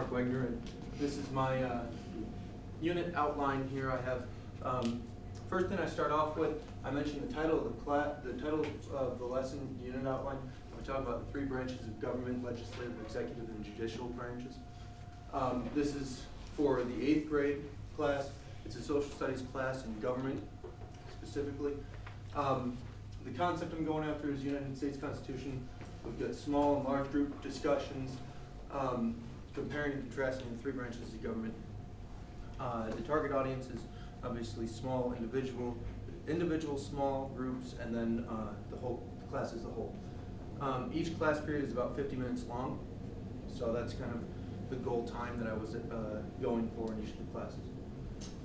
Wegener, and this is my unit outline here. I have first thing I start off with. I mentioned the title of the class, the title of the lesson, unit outline. We talk about the three branches of government: legislative, executive, and judicial branches. This is for the 8th grade class. It's a social studies class in government specifically. The concept I'm going after is United States Constitution. We've got small and large group discussions, comparing and contrasting the three branches of government. The target audience is obviously small individual small groups, and then the class as a whole. Each class period is about 50 minutes long, so that's kind of the goal time that I was going for in each of the classes.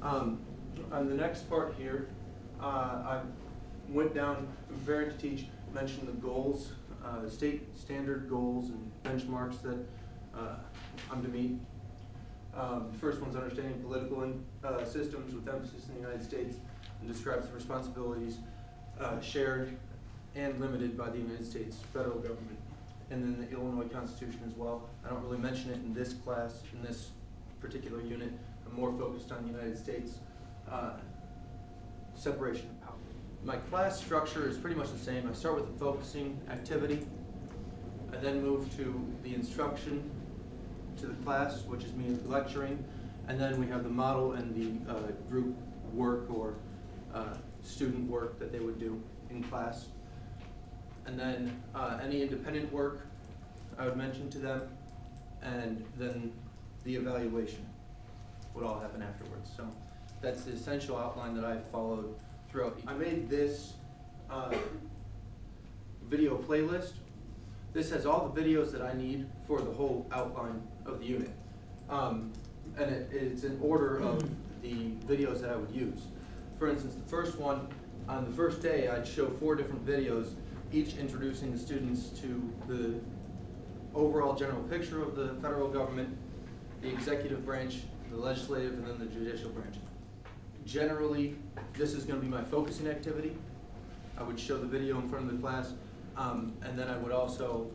On the next part here, I went down, preparing to teach, mentioned the goals, state standard goals and benchmarks that I'm to meet. The first one's understanding political systems with emphasis in the United States, and describes the responsibilities shared and limited by the United States federal government. And then the Illinois Constitution as well. I don't really mention it in this class, in this particular unit. I'm more focused on the United States separation of power. My class structure is pretty much the same. I start with the focusing activity. I then move to the instruction to the class, which is me lecturing, and then we have the model and the group work or student work that they would do in class. And then any independent work I would mention to them, and then the evaluation would all happen afterwards. So that's the essential outline that I followed throughout. I made this video playlist. This has all the videos that I need for the whole outline of the unit. And it's in order of the videos that I would use. For instance, the first one, on the first day, I'd show 4 different videos, each introducing the students to the overall general picture of the federal government, the executive branch, the legislative, and then the judicial branch. Generally, this is going to be my focusing activity. I would show the video in front of the class, and then I would also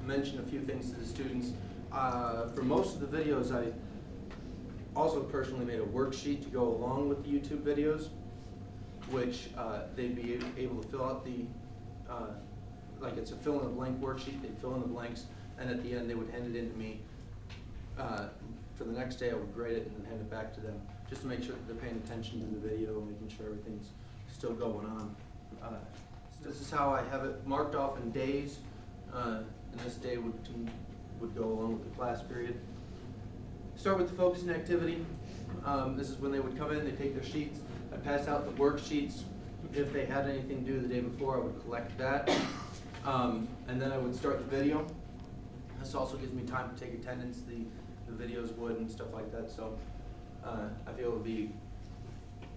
mention a few things to the students. For most of the videos, I also personally made a worksheet to go along with the YouTube videos, which they'd be able to fill out the, like it's a fill-in-the-blank worksheet. They'd fill in the blanks, and at the end they would hand it in to me. For the next day, I would grade it and then hand it back to them, just to make sure that they're paying attention to the video, making sure everything's still going on. This is how I have it marked off in days, and this day would go along with the class period. Start with the focusing activity. This is when they would come in, they take their sheets. I pass out the worksheets. If they had anything due the day before, I would collect that. And then I would start the video. This also gives me time to take attendance, the videos would, and stuff like that. So I feel it would be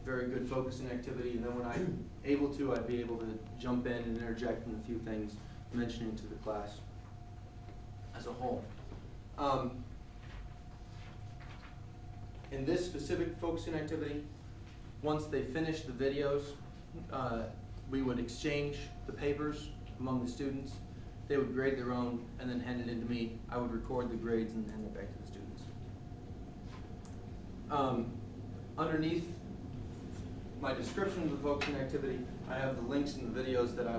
very good focusing activity. And then when I'm able to, I'd be able to jump in and interject in a few things, mentioning to the class as a whole. In this specific focusing activity, once they finish the videos, we would exchange the papers among the students. They would grade their own and then hand it in to me. I would record the grades and hand it back to the students. Underneath my description of the focusing activity, I have the links in the videos that I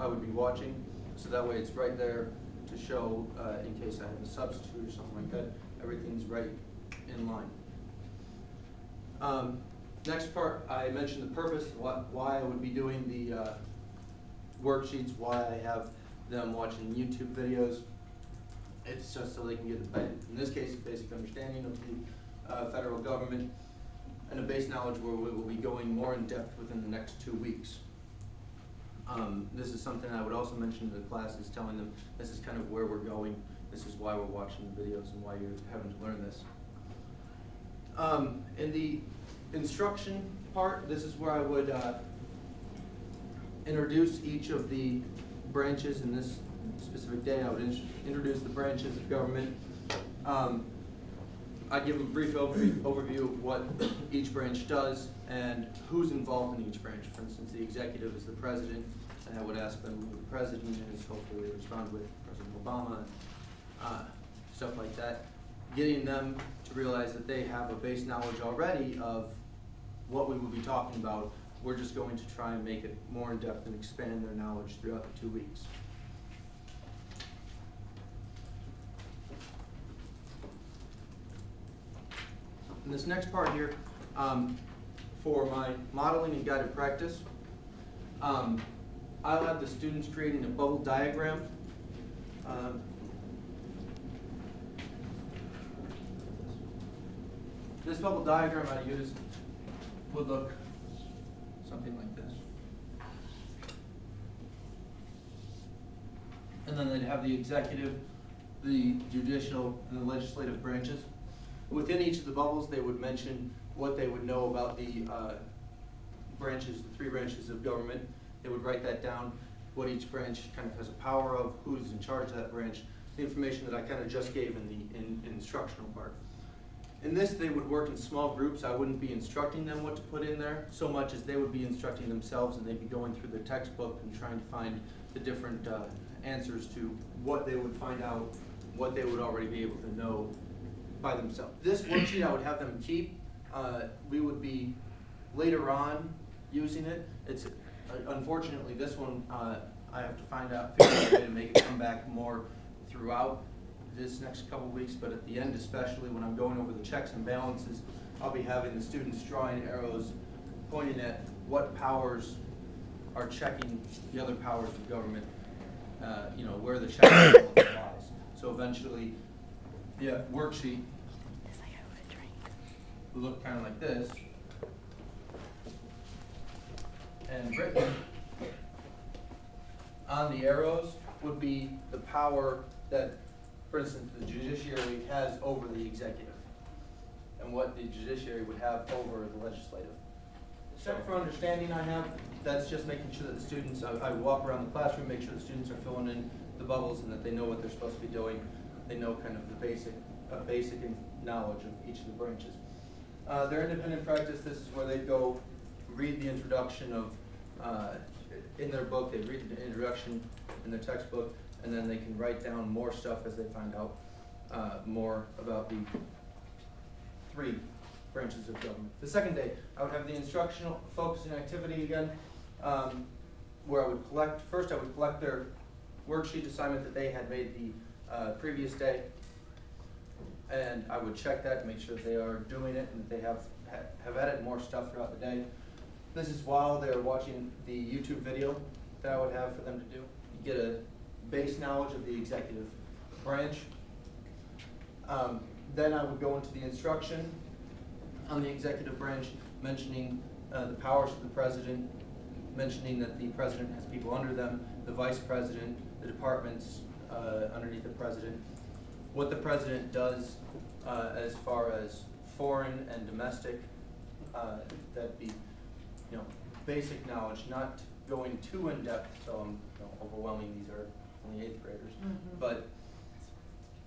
would be watching, so that way it's right there to show in case I have a substitute or something like that. Everything's right in line. Next part, I mentioned the purpose, why I would be doing the worksheets, why I have them watching YouTube videos. It's just so they can get, in this case, a basic understanding of the federal government and a base knowledge where we will be going more in depth within the next 2 weeks. This is something I would also mention to the classes, telling them this is kind of where we're going, this is why we're watching the videos and why you're having to learn this. In the instruction part, this is where I would introduce each of the branches. In this specific day, I would introduce the branches of government. I'd give them a brief overview of what each branch does and who's involved in each branch. For instance, the executive is the president, and I would ask them who the president is. Hopefully they respond with President Obama, stuff like that. getting them to realize that they have a base knowledge already of what we will be talking about. We're just going to try and make it more in-depth and expand their knowledge throughout the 2 weeks. In this next part here, for my modeling and guided practice, I'll have the students creating a bubble diagram. This bubble diagram I use would look something like this. And then they'd have the executive, the judicial, and the legislative branches. Within each of the bubbles, they would mention what they would know about the branches, the 3 branches of government. They would write that down, what each branch kind of has a power of, who's in charge of that branch, the information that I kind of just gave in the instructional part. In this, they would work in small groups. I wouldn't be instructing them what to put in there so much as they would be instructing themselves, and they'd be going through their textbook and trying to find the different answers to what they would find out, what they would already be able to know by themselves. This worksheet I would have them keep. We would be later on using it. It's unfortunately this one I have to figure out a way to make it come back more throughout this next couple weeks, but at the end, especially when I'm going over the checks and balances, I'll be having the students drawing arrows pointing at what powers are checking the other powers of government, you know, where the check and balance applies. So eventually, the worksheet will look kind of like this, and written on the arrows would be the power that, for instance, the judiciary has over the executive, and what the judiciary would have over the legislative. The check for understanding I have, that's just making sure that the students, I walk around the classroom, make sure the students are filling in the bubbles and that they know what they're supposed to be doing. They know kind of the basic knowledge of each of the branches. Their independent practice, this is where they go read the introduction of, in their book, they read the introduction in their textbook, and then they can write down more stuff as they find out more about the 3 branches of government. The second day, I would have the instructional focusing activity again, where I would first I would collect their worksheet assignment that they had made the previous day, and I would check that to make sure that they are doing it and that they have added more stuff throughout the day. This is while they're watching the YouTube video that I would have for them to do. You get a base knowledge of the executive branch. Then I would go into the instruction on the executive branch, mentioning the powers of the president, mentioning that the president has people under them, the vice president, the departments underneath the president, what the president does as far as foreign and domestic, that'd be, you know, basic knowledge, not going too in depth, so I'm overwhelming, these are only 8th graders, but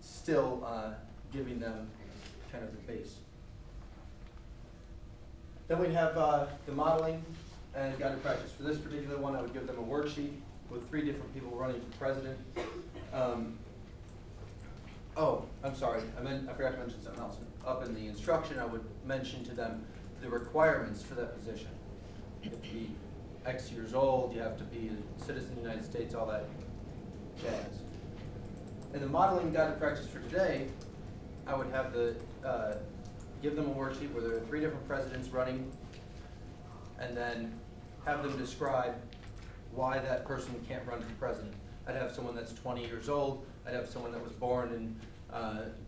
still giving them kind of the base. Then we'd have the modeling and guided practice. For this particular one, I would give them a worksheet with 3 different people running for president. Oh, I'm sorry, I forgot to mention something else. Up in the instruction, I would mention to them the requirements for that position. You have to be X years old, you have to be a citizen of the United States, all that jazz. In the modeling guided practice for today, I would have give them a worksheet where there are 3 different presidents running, and then have them describe why that person can't run for president. I'd have someone that's 20 years old, I'd have someone that was born in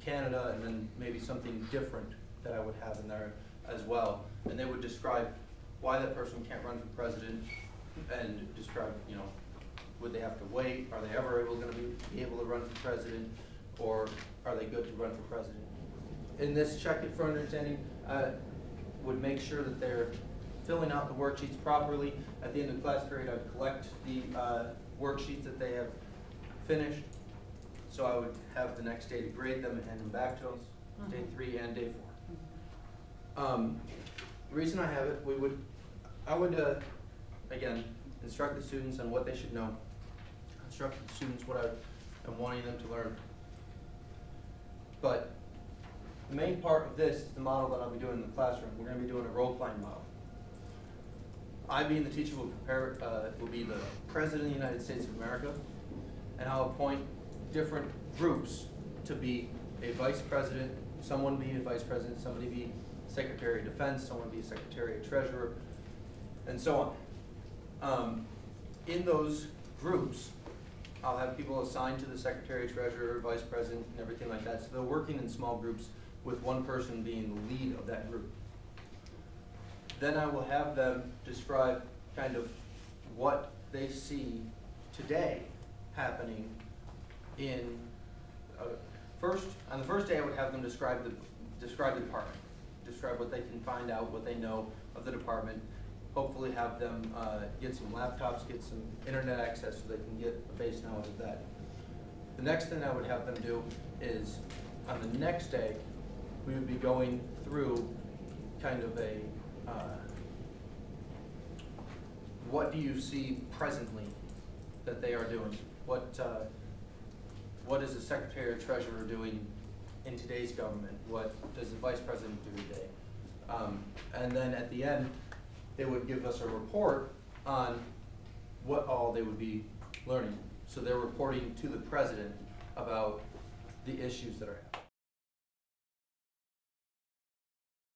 Canada, and then maybe something different that I would have in there as well. And they would describe why that person can't run for president, and describe, you know, would they have to wait? Are they ever going to be able to run for president, or are they good to run for president? In this check it for understanding, would make sure that they're filling out the worksheets properly. At the end of the class period, I'd collect the worksheets that they have finished. So I would have the next day to grade them and hand them back to us, day 3 and day 4. The reason I have it, I would again, instruct the students on what they should know, instruct the students what I'm wanting them to learn. But The main part of this is the model that I'll be doing in the classroom. We're going to be doing a role-playing model. I, being the teacher, will be the President of the United States of America, and I'll appoint different groups to be a vice president, someone be a vice president, somebody be Secretary of Defense, someone be a Secretary of Treasurer, and so on. In those groups, I'll have people assigned to the Secretary of Treasurer, Vice President, and everything like that. So they're working in small groups with one person being the lead of that group. Then I will have them describe kind of what they see today happening in, on the first day I would have them describe the department, describe what they can find out, what they know of the department, hopefully have them get some laptops, get some internet access so they can get a base knowledge of that. The next thing I would have them do is, on the next day, we would be going through kind of a, what do you see presently that they are doing? What is the Secretary or Treasurer doing in today's government? What does the Vice President do today? And then at the end, they would give us a report on what all they would be learning. So they're reporting to the President about the issues that are